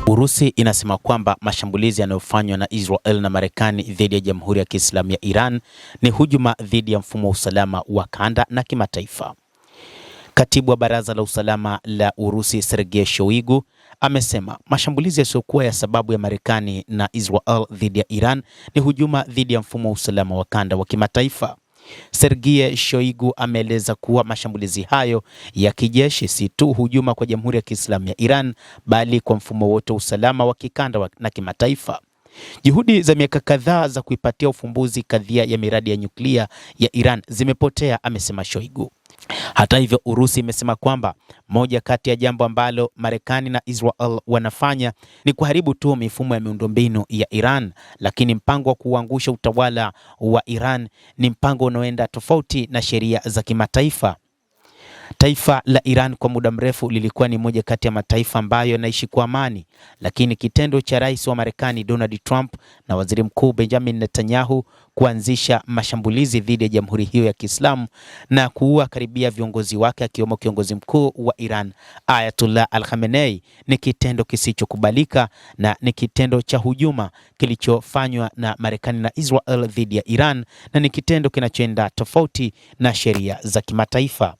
Urusi inasema kwamba mashambulizi yanayofanywa na Israel na Marekani dhidi ya Jamhuri ya Kiislamu ya Iran ni hujuma dhidi ya mfumo wa usalama wa kanda na kimataifa. Katibu wa Baraza la Usalama la Urusi, Sergei Shoigu, amesema mashambulizi yasiyokuwa ya sababu ya Marekani na Israel dhidi ya Iran ni hujuma dhidi ya mfumo wa usalama wa kanda wa kimataifa. Sergei Shoigu ameeleza kuwa mashambulizi hayo ya kijeshi si tu hujuma kwa Jamhuri ya Kiislamu ya Iran bali kwa mfumo wote wa usalama wa kikanda na kimataifa. Juhudi za miaka kadhaa za kuipatia ufumbuzi kadhia ya miradi ya nyuklia ya Iran zimepotea, amesema Shoigu. Hata hivyo, Urusi imesema kwamba moja kati ya jambo ambalo Marekani na Israel wanafanya ni kuharibu tu mifumo ya miundombinu ya Iran, lakini mpango wa kuangusha utawala wa Iran ni mpango unaoenda tofauti na sheria za kimataifa. Taifa la Iran kwa muda mrefu lilikuwa ni moja kati ya mataifa ambayo yanaishi kwa amani, lakini kitendo cha rais wa Marekani Donald Trump na waziri mkuu Benjamin Netanyahu kuanzisha mashambulizi dhidi ya jamhuri hiyo ya Kiislamu na kuua karibia viongozi wake akiwemo kiongozi mkuu wa Iran Ayatollah Al-Khamenei ni kitendo kisichokubalika na ni kitendo cha hujuma kilichofanywa na Marekani na Israel dhidi ya Iran na ni kitendo kinachoenda tofauti na sheria za kimataifa.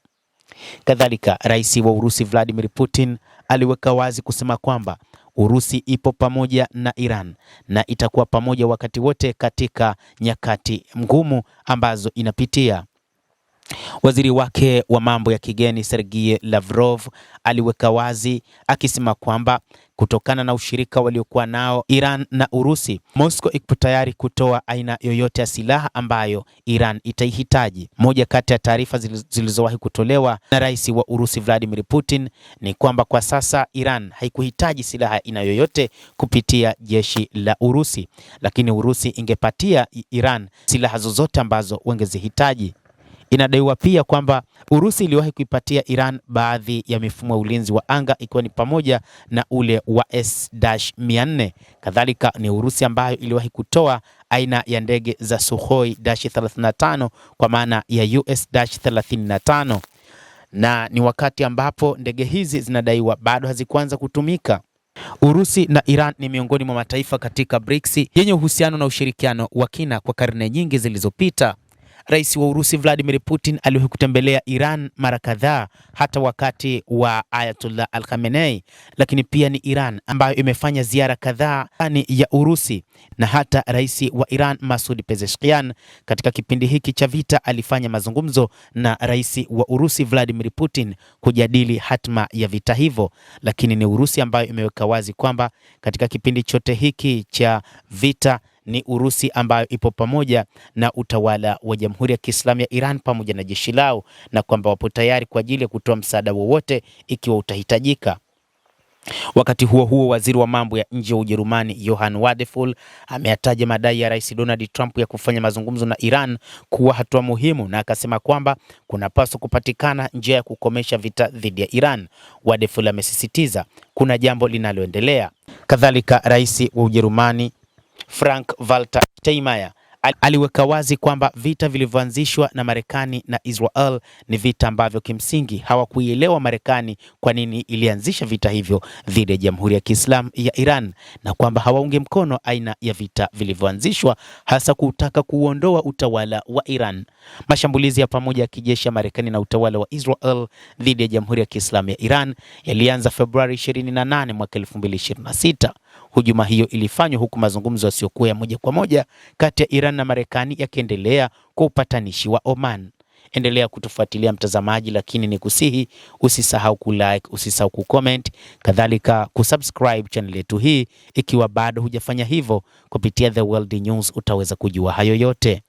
Kadhalika, rais wa Urusi Vladimir Putin aliweka wazi kusema kwamba Urusi ipo pamoja na Iran na itakuwa pamoja wakati wote katika nyakati ngumu ambazo inapitia. Waziri wake wa mambo ya kigeni Sergei Lavrov aliweka wazi akisema kwamba kutokana na ushirika waliokuwa nao Iran na Urusi, Moscow ipo tayari kutoa aina yoyote ya silaha ambayo Iran itaihitaji. Moja kati ya taarifa zilizowahi kutolewa na rais wa Urusi Vladimir Putin ni kwamba kwa sasa Iran haikuhitaji silaha aina yoyote kupitia jeshi la Urusi, lakini Urusi ingepatia Iran silaha zozote ambazo wangezihitaji. Inadaiwa pia kwamba Urusi iliwahi kuipatia Iran baadhi ya mifumo ya ulinzi wa anga ikiwa ni pamoja na ule wa S-400. Kadhalika ni Urusi ambayo iliwahi kutoa aina ya ndege za Sukhoi-35 kwa maana ya US-35. Na ni wakati ambapo ndege hizi zinadaiwa bado hazikuanza kutumika. Urusi na Iran ni miongoni mwa mataifa katika BRICS yenye uhusiano na ushirikiano wa kina kwa karne nyingi zilizopita. Rais wa Urusi Vladimir Putin aliwahi kutembelea Iran mara kadhaa hata wakati wa Ayatollah Al-Khamenei, lakini pia ni Iran ambayo imefanya ziara kadhaa ndani ya Urusi, na hata rais wa Iran Masoud Pezeshkian katika kipindi hiki cha vita alifanya mazungumzo na rais wa Urusi Vladimir Putin kujadili hatma ya vita hivyo. Lakini ni Urusi ambayo imeweka wazi kwamba katika kipindi chote hiki cha vita ni Urusi ambayo ipo pamoja na utawala wa Jamhuri ya Kiislamu ya Iran pamoja na jeshi lao, na kwamba wapo tayari kwa ajili ya kutoa msaada wowote ikiwa utahitajika. Wakati huo huo, waziri wa mambo ya nje wa Ujerumani Johann Wadephul ameyataja madai ya Rais Donald Trump ya kufanya mazungumzo na Iran kuwa hatua muhimu, na akasema kwamba kunapaswa kupatikana njia ya kukomesha vita dhidi ya Iran. Wadephul amesisitiza kuna jambo linaloendelea. Kadhalika, rais wa Ujerumani Frank-Walter Steinmeier aliweka wazi kwamba vita vilivyoanzishwa na Marekani na Israel ni vita ambavyo kimsingi hawakuielewa Marekani kwa nini ilianzisha vita hivyo dhidi ya Jamhuri ya Kiislamu ya Iran, na kwamba hawaunge mkono aina ya vita vilivyoanzishwa hasa kutaka kuondoa utawala wa Iran. Mashambulizi ya pamoja ya kijeshi ya Marekani na utawala wa Israel dhidi ya Jamhuri ya Kiislamu ya Iran yalianza Februari 28 mwaka 2026. Hujuma hiyo ilifanywa huku mazungumzo yasiyokuwa ya moja kwa moja kati ya Iran na Marekani yakiendelea kwa upatanishi wa Oman. Endelea kutufuatilia mtazamaji, lakini ni kusihi usisahau kulike, usisahau kucomment, kadhalika kusubscribe channel yetu hii ikiwa bado hujafanya hivyo. Kupitia The World News utaweza kujua hayo yote.